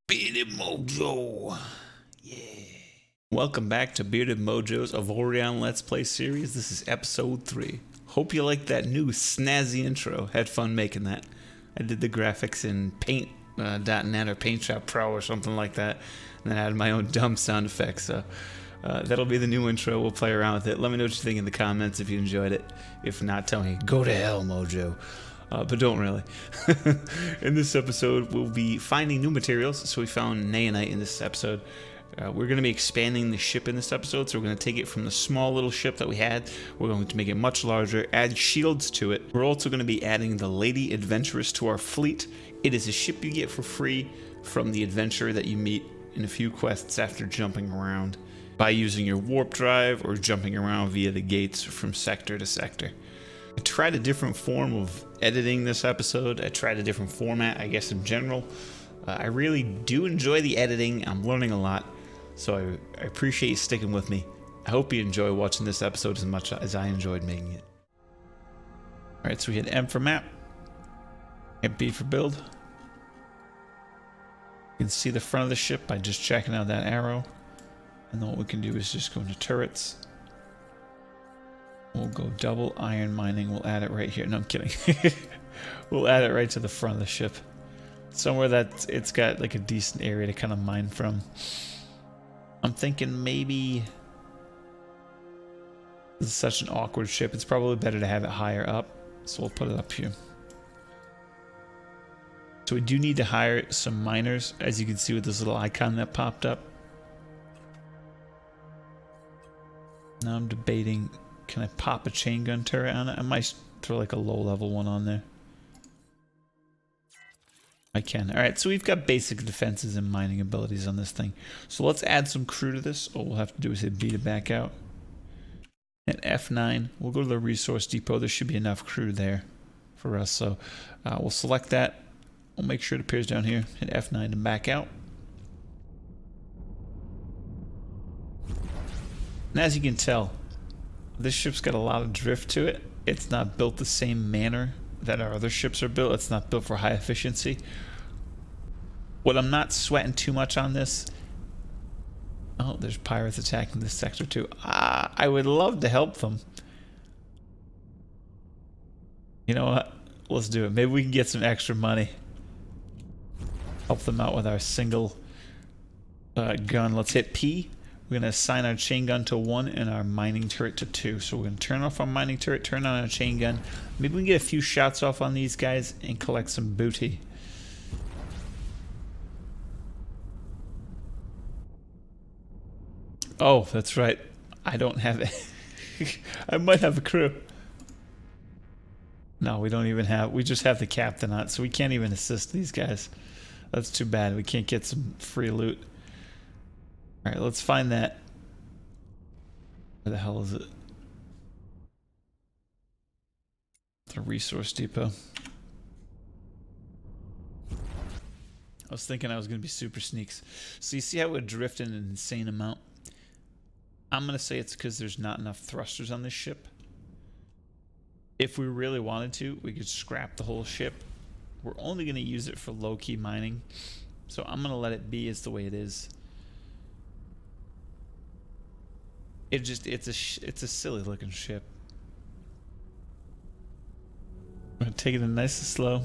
Bearded Mojo. Yeah. Welcome back to Bearded Mojo's Avorion Let's Play series. This is episode 3. Hope you like that new snazzy intro. Had fun making that. I did the graphics in Paint.net or Paint Shop Pro or something like that. And then I had my own dumb sound effects. So that'll be the new intro. We'll play around with it. Let me know what you think in the comments if you enjoyed it. If not, tell me, go to hell, Mojo. But don't really. In this episode, we'll be finding new materials. So we found naonite in this episode. We're going to be expanding the ship in this episode. So we're going to take it from the small little ship that we had. We're going to make it much larger, add shields to it. We're also going to be adding the Lady Adventuress to our fleet. It is a ship you get for free from the adventurer that you meet in a few quests after jumping around by using your warp drive or jumping around via the gates from sector to sector. I tried a different form of editing this episode. I tried a different format, I guess, in general. I really do enjoy the editing. I'm learning a lot, so I appreciate you sticking with me. I hope you enjoy watching this episode as much as I enjoyed making it. Alright, so we hit M for map, hit B for build. You can see the front of the ship by just checking out that arrow. And then what we can do is just go into turrets. We'll go double iron mining. We'll add it right here. No, I'm kidding. We'll add it right to the front of the ship. Somewhere that it's got like a decent area to kind of mine from. I'm thinking maybe... This is such an awkward ship. It's probably better to have it higher up. So we'll put it up here. So we do need to hire some miners, as you can see with this little icon that popped up. Now I'm debating... Can I pop a chain gun turret on it? I might throw like a low level one on there. I can. Alright, so we've got basic defenses and mining abilities on this thing. So let's add some crew to this. All we'll have to do is hit B to back out. At F9, we'll go to the resource depot. There should be enough crew there for us. So we'll select that. We'll make sure it appears down here. Hit F9 to back out. And as you can tell, this ship's got a lot of drift to it. It's not built the same manner that our other ships are built. It's not built for high efficiency. What I'm not sweating too much on this... Oh, there's pirates attacking this sector too. I would love to help them. You know what? Let's do it. Maybe we can get some extra money. Help them out with our single gun. Let's hit P. We're going to assign our chain gun to 1 and our mining turret to 2. So we're going to turn off our mining turret, turn on our chain gun. Maybe we can get a few shots off on these guys and collect some booty. Oh, that's right. I don't have it. I might have a crew. No, we don't even have... We just have the captain on it, so we can't even assist these guys. That's too bad. We can't get some free loot. Alright, let's find that. Where the hell is it? The resource depot. I was thinking I was going to be super sneaks. So you see how it drifted an insane amount? I'm going to say it's because there's not enough thrusters on this ship. If we really wanted to, we could scrap the whole ship. We're only going to use it for low-key mining. So I'm going to let it be as the way it is. It's a silly looking ship. I'm gonna take it nice and slow.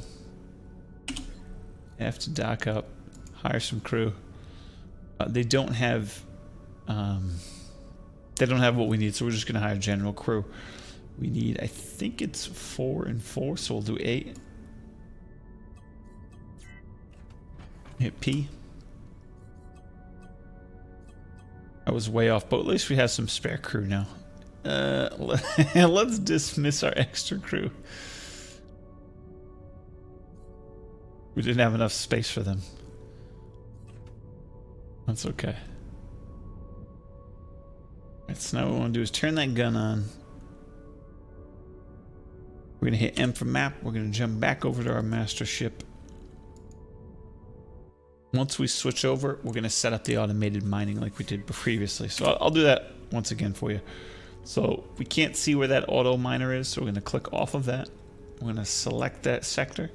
Have to dock up, hire some crew. They don't have what we need, so we're just gonna hire general crew. We need, I think it's 4 and 4, so we'll do 8. Hit P. I was way off, but at least we have some spare crew now. Let's dismiss our extra crew. We didn't have enough space for them. That's okay. Alright, so now what we want to do is turn that gun on. We're going to hit M for map. We're going to jump back over to our master ship. Once we switch over, we're going to set up the automated mining like we did previously. So I'll do that once again for you. So we can't see where that auto miner is, so we're going to click off of that. We're going to select that sector.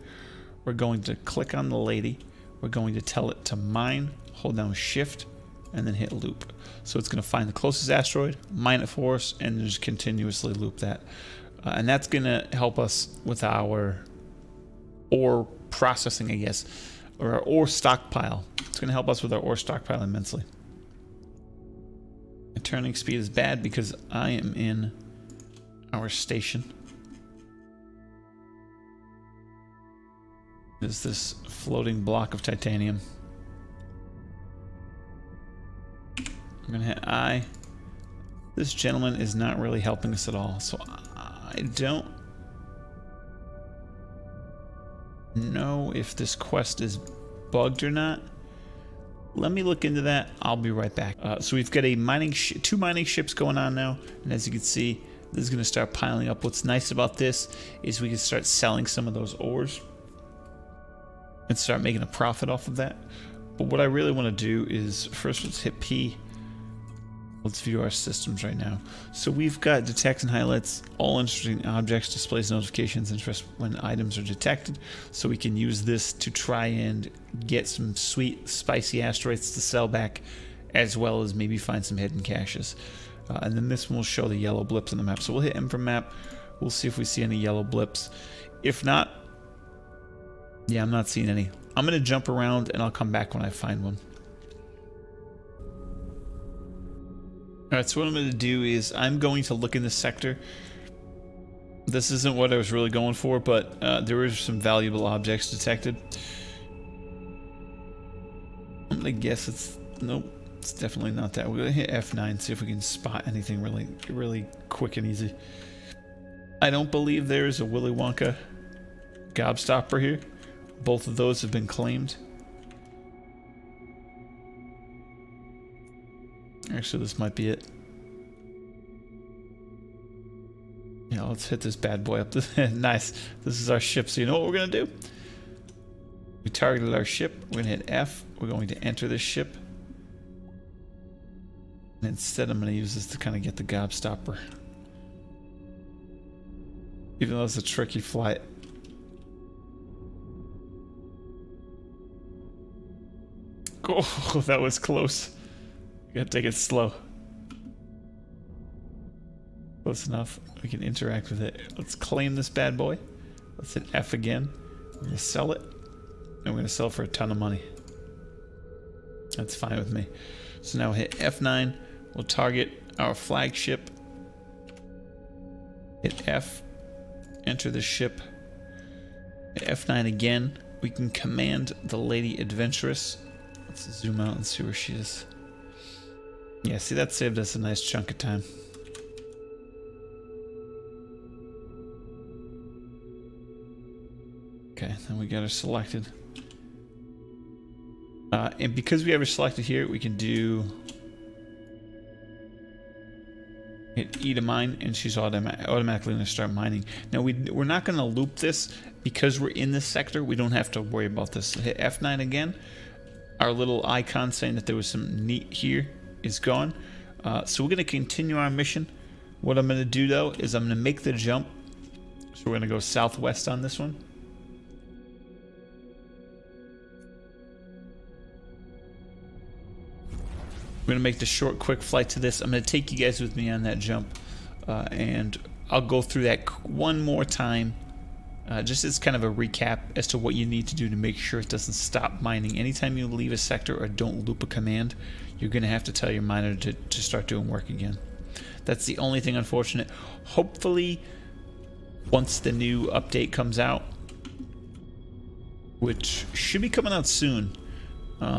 We're going to click on the lady. we're going to tell it to mine, hold down shift, and then hit loop. So it's going to find the closest asteroid, mine it for us, and just continuously loop that. And that's going to help us with our ore processing, I guess, or our ore stockpile. It's going to help us with our ore stockpile immensely. My turning speed is bad because I am in our station. There's this floating block of titanium. I'm going to hit I. This gentleman is not really helping us at all, so I don't know if this quest is bugged or not. Let me look into that. I'll be right back. So we've got a two mining ships going on now, and as you can see, this is going to start piling up. What's nice about this is we can start selling some of those ores and start making a profit off of that. But what I really want to do is first let's hit P. Let's view our systems right now. So we've got detects and highlights all interesting objects, displays notifications, interest when items are detected. So we can use this to try and get some sweet, spicy asteroids to sell back, as well as maybe find some hidden caches. And then this one will show the yellow blips on the map. So we'll hit M for map. We'll see if we see any yellow blips. If not, yeah, I'm not seeing any. I'm going to jump around and I'll come back when I find one. Alright, so what I'm going to do is I'm going to look in this sector. This isn't what I was really going for, but there were some valuable objects detected. I'm going to guess it's... Nope, it's definitely not that. We're going to hit F9, see if we can spot anything really quick and easy. I don't believe there's a Willy Wonka gobstopper here. Both of those have been claimed. Actually, this might be it. Yeah, let's hit this bad boy up. Nice. This is our ship, so you know what we're going to do? We targeted our ship. We're going to hit F. We're going to enter this ship. And instead, I'm going to use this to kind of get the gobstopper. Even though it's a tricky flight. Oh, that was close. Gotta take it slow. Close enough. We can interact with it. Let's claim this bad boy. Let's hit F again. We're gonna sell it. And we're gonna sell for a ton of money. That's fine with me. So now we'll hit F9. We'll target our flagship. Hit F. Enter the ship. Hit F9 again. We can command the Lady Adventurous. Let's zoom out and see where she is. Yeah, see, that saved us a nice chunk of time. Okay, then we got her selected. And because we have her selected here, we can do... hit E to mine, and she's automatically going to start mining. Now, we're not going to loop this. Because we're in this sector, we don't have to worry about this. So hit F9 again. Our little icon saying that there was some neat here is gone. So we're going to continue our mission. What I'm going to do though is I'm going to make the jump. So we're going to go southwest on this one. We're going to make the short, quick flight to this. I'm going to take you guys with me on that jump. And I'll go through that one more time. Just as kind of a recap as to what you need to do to make sure it doesn't stop mining. Anytime you leave a sector or don't loop a command, you're going to have to tell your miner to start doing work again. That's the only thing unfortunate. Hopefully, once the new update comes out, which should be coming out soon,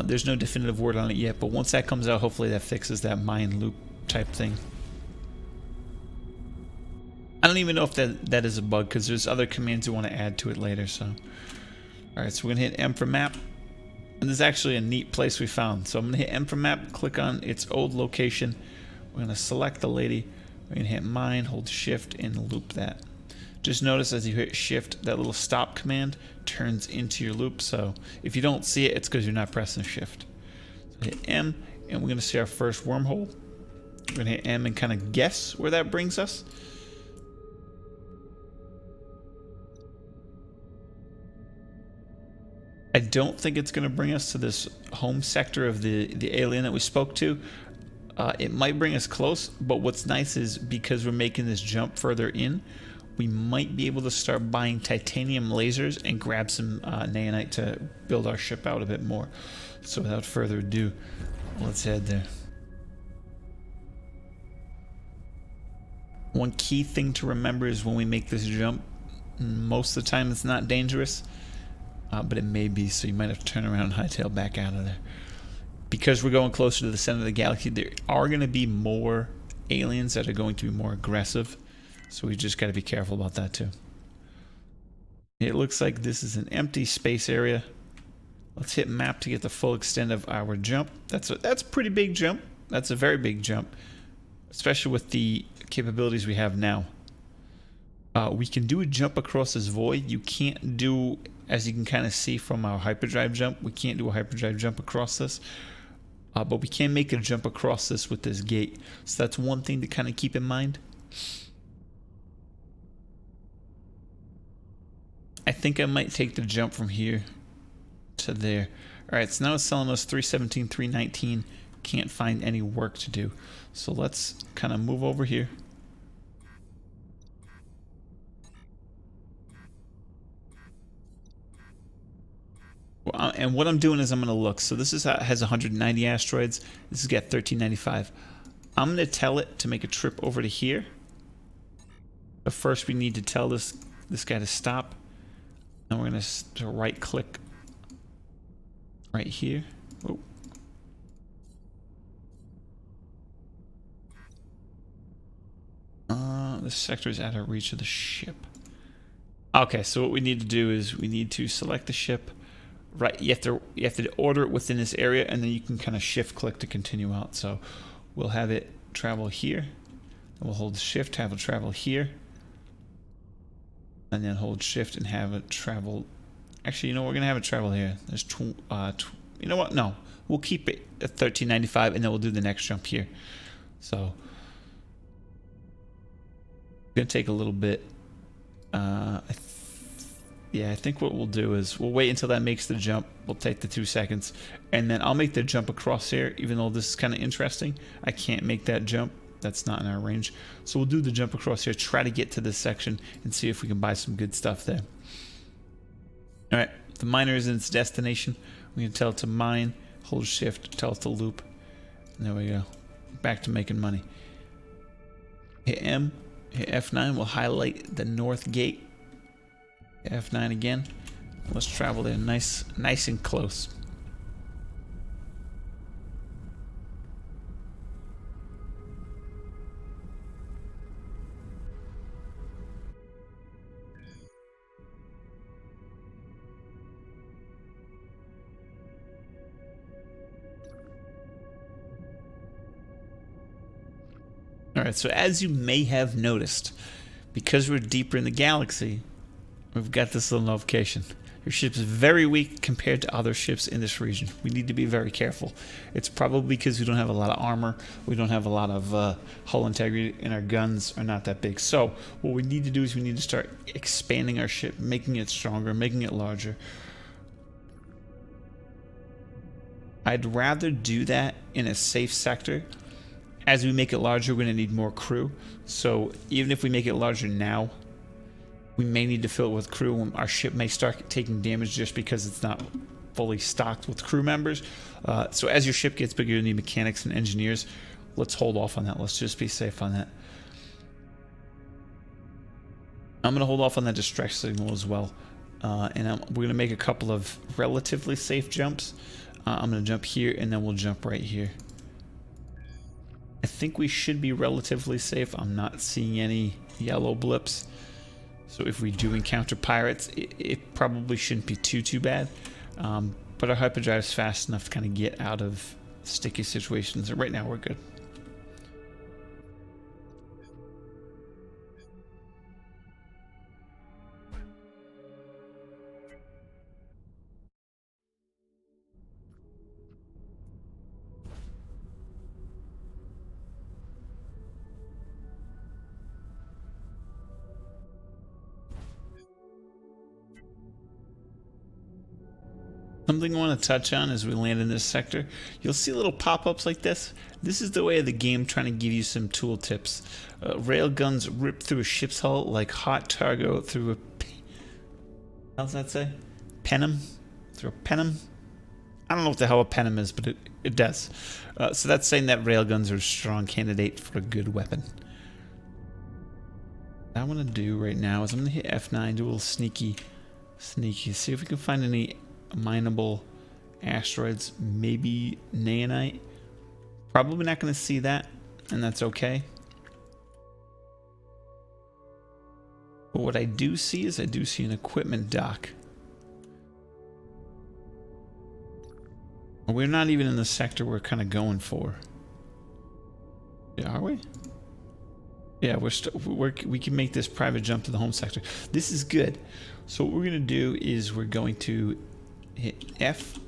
there's no definitive word on it yet, but once that comes out, hopefully that fixes that mine loop type thing. I don't even know if that is a bug, because there's other commands you want to add to it later. So, alright, so we're going to hit M for map. And this is actually a neat place we found. So I'm going to hit M for map, click on its old location. We're going to select the lady. We're going to hit mine, hold shift, and loop that. Just notice as you hit shift, that little stop command turns into your loop. So if you don't see it, it's because you're not pressing shift. So hit M, and we're going to see our first wormhole. We're going to hit M and kind of guess where that brings us. I don't think it's going to bring us to this home sector of the alien that we spoke to. It might bring us close, but what's nice is because we're making this jump further in, we might be able to start buying titanium lasers and grab some nanite to build our ship out a bit more. So without further ado, let's head there. One key thing to remember is when we make this jump, most of the time it's not dangerous, but it may be, so you might have to turn around and hightail back out of there. Because we're going closer to the center of the galaxy, there are going to be more aliens that are going to be more aggressive, so we just got to be careful about that too. It looks like this is an empty space area. Let's hit map to get the full extent of our jump. That's a pretty big jump. That's a very big jump, especially with the capabilities we have now. We can do a jump across this void. You can't do, as you can kind of see from our hyperdrive jump, we can't do a hyperdrive jump across this. But we can make a jump across this with this gate. So that's one thing to kind of keep in mind. I think I might take the jump from here to there. Alright, so now it's telling us 317, 319. Can't find any work to do. So let's kind of move over here. And what I'm doing is I'm going to look. So this has 190 asteroids. This has got 1395. I'm going to tell it to make a trip over to here. But first we need to tell this guy to stop. And we're going to right click right here. Oh. This sector is out of reach of the ship. Okay, so what we need to do is we need to select the ship. Right, you have to order it within this area, and then you can kind of shift click to continue out. So we'll have it travel here, and we'll hold shift, have it travel here, and then hold shift and have it travel. Actually, you know, we're gonna have it travel here. There's you know what? No, we'll keep it at 1395, and then we'll do the next jump here. So it's gonna take a little bit. Yeah, I think what we'll do is we'll wait until that makes the jump. We'll take the 2 seconds, and then I'll make the jump across here. Even though this is kind of interesting, I can't make that jump. That's not in our range. So we'll do the jump across here, try to get to this section, and see if we can buy some good stuff there. All right, the miner is in its destination. We can tell it to mine, hold shift, tell it to loop. And there we go. Back to making money. Hit M, hit F9. We'll highlight the north gate. F9 again. Let's travel there nice and close. Alright, so as you may have noticed, because we're deeper in the galaxy, we've got this little notification. Your ship is very weak compared to other ships in this region. We need to be very careful. It's probably because we don't have a lot of armor. We don't have a lot of hull integrity, and our guns are not that big. So what we need to do is we need to start expanding our ship, making it stronger, making it larger. I'd rather do that in a safe sector. As we make it larger, we're going to need more crew. So even if we make it larger now, we may need to fill it with crew, and our ship may start taking damage just because it's not fully stocked with crew members. So as your ship gets bigger, you need mechanics and engineers. Let's hold off on that. Let's just be safe on that. I'm going to hold off on that distress signal as well. And we're going to make a couple of relatively safe jumps. I'm going to jump here, and then we'll jump right here. I think we should be relatively safe. I'm not seeing any yellow blips. So if we do encounter pirates, it probably shouldn't be too bad. But our hyperdrive is fast enough to kind of get out of sticky situations. Right now we're good. Something I want to touch on as we land in this sector. You'll see little pop-ups like this. This is the way of the game trying to give you some tool tips. Railguns rip through a ship's hull like hot cargo through a... How's that say? Penum? Through a penum? I don't know what the hell a penum is, but it does. So that's saying that railguns are a strong candidate for a good weapon. What I want to do right now is I'm going to hit F9, do a little sneaky, see if we can find any mineable asteroids, maybe naonite. Probably not going to see that, and that's okay. But what I do see is I do see an equipment dock. We're not even in the sector we're kind of going for. Yeah, are we? Yeah, we can make this private jump to the home sector. This is good. So what we're going to do is we're going to hit F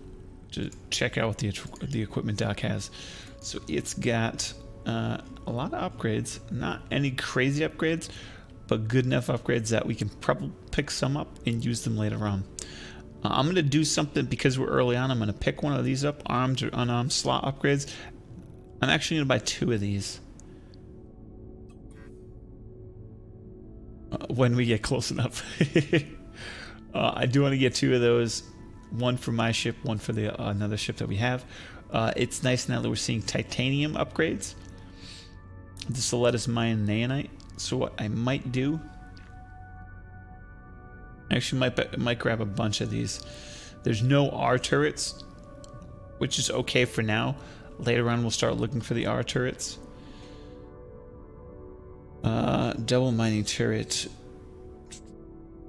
to check out what the equipment dock has. So it's got a lot of upgrades, not any crazy upgrades, but good enough upgrades that we can probably pick some up and use them later on. I'm going to do something because we're early on. I'm going to pick one of these up, armed or unarmed slot upgrades. I'm actually going to buy 2 of these when we get close enough. I do want to get 2 of those, one for my ship, one for the another ship that we have. It's nice now that we're seeing titanium upgrades. This will let us mine naonite. So what I might do, actually might grab a bunch of these. There's no R turrets, which is okay for now. Later on we'll start looking for the R turrets. Double mining turret,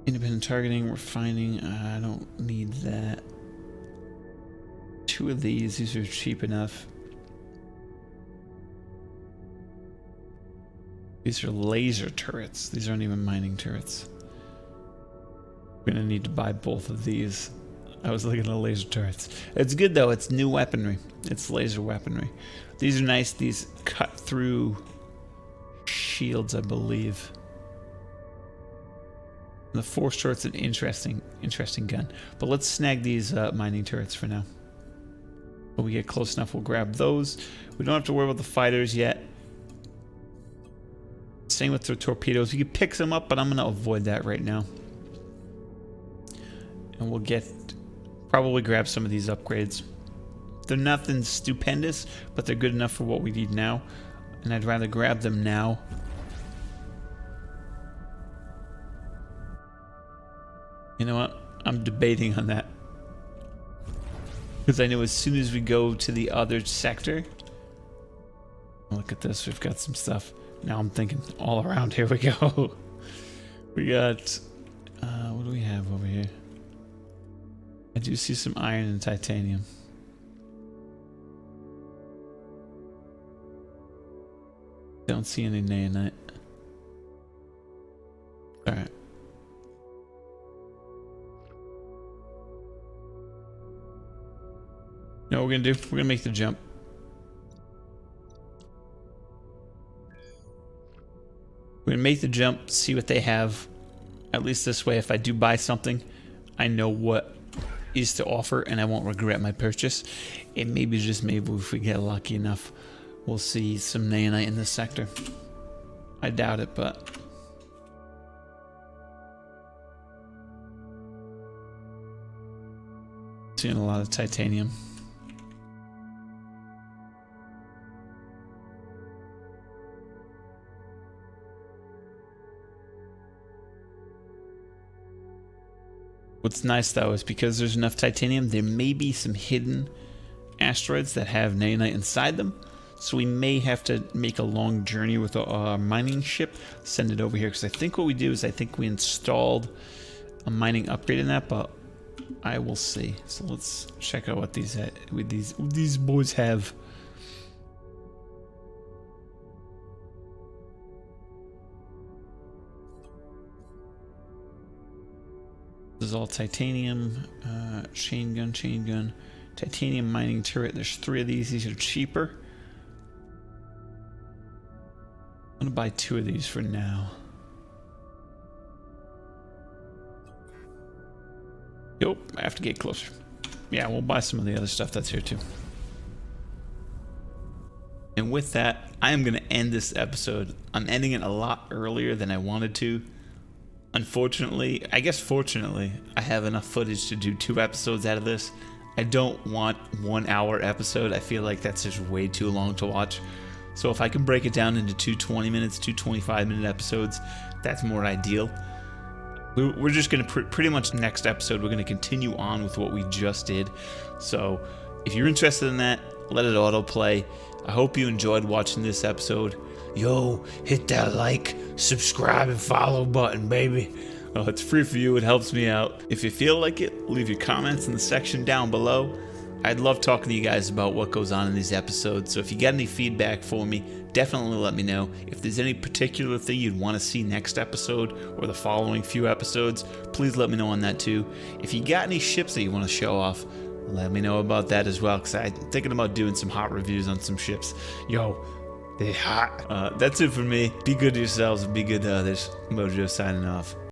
independent targeting, refining. I don't need that. 2 of these are cheap enough. These are laser turrets. These aren't even mining turrets. We're gonna need to buy both of these. I was looking at laser turrets. It's good though, it's new weaponry. It's laser weaponry. These are nice, these cut through shields, I believe. The 4-short's an interesting gun. But let's snag these mining turrets for now. When we get close enough, we'll grab those. We don't have to worry about the fighters yet. Same with the torpedoes. You can pick them up, but I'm gonna avoid that right now. And we'll probably grab some of these upgrades. They're nothing stupendous, but they're good enough for what we need now. And I'd rather grab them now. You know what? I'm debating on that. Because I know as soon as we go to the other sector... Look at this, we've got some stuff. Now I'm thinking all around. Here we go. We got... what do we have over here? I do see some iron and titanium. Don't see any naonite. Alright. You know what we're gonna do? We're gonna make the jump. We're gonna make the jump, see what they have. At least this way, if I do buy something, I know what is to offer and I won't regret my purchase. And maybe, just maybe, if we get lucky enough, we'll see some naonite in this sector. I doubt it, but... seeing a lot of titanium. What's nice though is because there's enough titanium, there may be some hidden asteroids that have naonite inside them. So we may have to make a long journey with our mining ship, send it over here. Because I think what we do is I think we installed a mining upgrade in that, but I will see. So let's check out what these boys have. This is all titanium, chain gun, titanium mining turret. There's 3 of these. These are cheaper. I'm gonna buy 2 of these for now. Yup, I have to get closer. yeah, we'll buy some of the other stuff that's here too. And with that, I am going to end this episode. I'm ending it a lot earlier than I wanted to. Unfortunately, I guess fortunately, I have enough footage to do 2 episodes out of this. I don't want 1 hour episode. I feel like that's just way too long to watch. So if I can break it down into 2 20-minute, 2 25-minute episodes, that's more ideal. We're just going to pretty much next episode, we're going to continue on with what we just did. So if you're interested in that, let it autoplay. I hope you enjoyed watching this episode. Yo, hit that like, subscribe, and follow button, baby. Oh, it's free for you. It helps me out. If you feel like it, leave your comments in the section down below. I'd love talking to you guys about what goes on in these episodes. So if you got any feedback for me, definitely let me know. If there's any particular thing you'd want to see next episode or the following few episodes, please let me know on that too. If you got any ships that you want to show off, let me know about that as well, because I'm thinking about doing some hot reviews on some ships. Yo, they hot. That's it for me. Be good to yourselves and be good to others. Mojo signing off.